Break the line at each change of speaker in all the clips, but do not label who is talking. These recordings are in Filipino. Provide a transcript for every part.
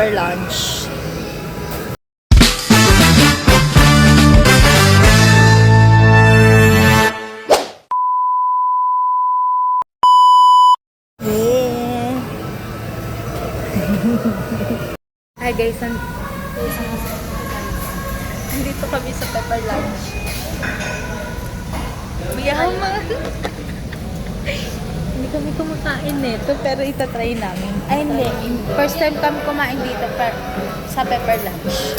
pepper lunch. Hi guys, nandito kami sa pepper lunch. Yaman! Hindi kami kumakain nito, pero itatry namin. Ay hindi, first time kami kumain dito sa pepper lunch.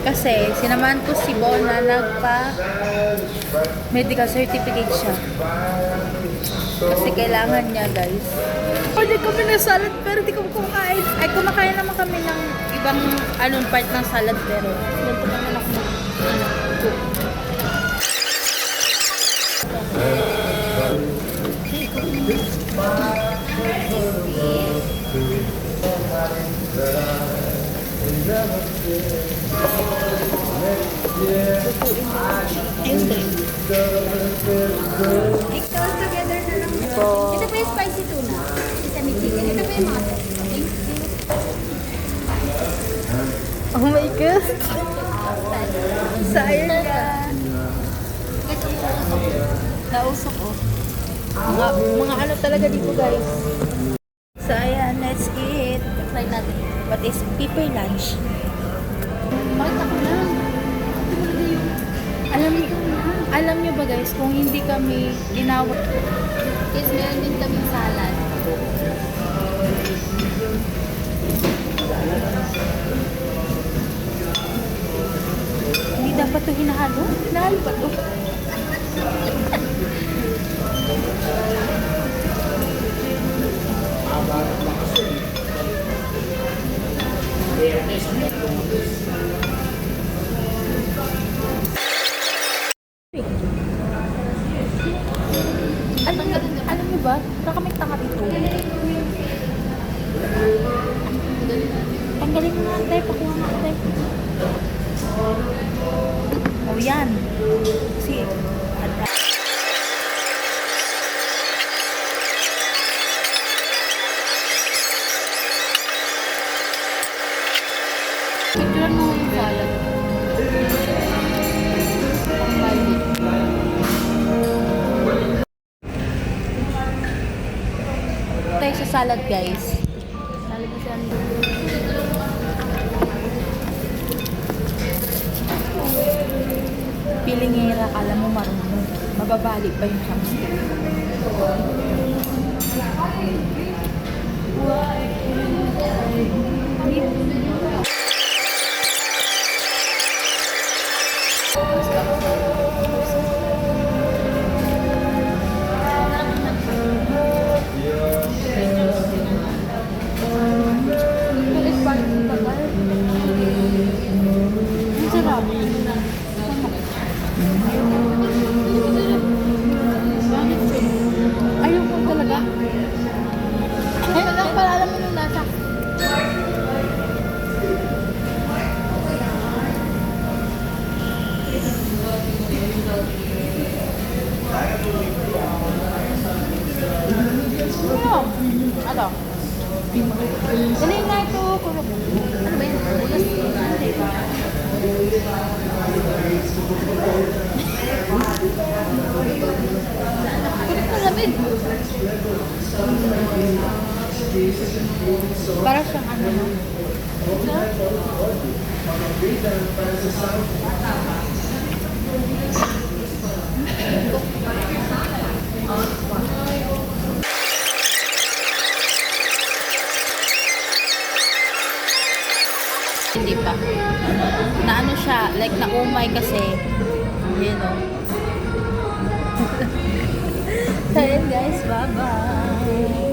Kasi sinamahan ko si Bona, medical certificate siya. Kasi kailangan niya, guys. Order kami ng salad pero di kami kumakain. Ay, kumakain naman kami ng ibang part ng salad pero ganito naman ako cook.
Ikaw together na lang. Ito pa yung spicy tuna. Sesame chicken. Ito pa yung mga
Oh my God! Sayang ka! Nausok ko. Mga ano talaga dito, guys. So ayan, let's eat. Try natin. What is pepper lunch?
Bakit ako lang?
Alam niyo ba guys, kung hindi kami tinawag,
Yes, meron din kami salad.
hindi dapat ito hinahalo. Hinahalo pa ito. Alam niyo ba, kami tanga dito. Tanggalin mo nga, tayo. Pakuha nga, tayo. Oh, yan. See?
Picturean mo yung salad. Pang-balik.
Tayo sa salad, guys.
Salad na siya.
Pilingera, kala mo marunong. Mababalik pa yung chopstick. Ang sarap. Ayoko talaga.
Ayun lang pala alam mo yung lasa.
Ano?
Galing nga ito. Ano ba yan? Bulas. Kulit na lamig.
Para siyang ano, no? Hindi pa. Na ano siya, like naumay kasi. Yun o. So yun guys, bye-bye.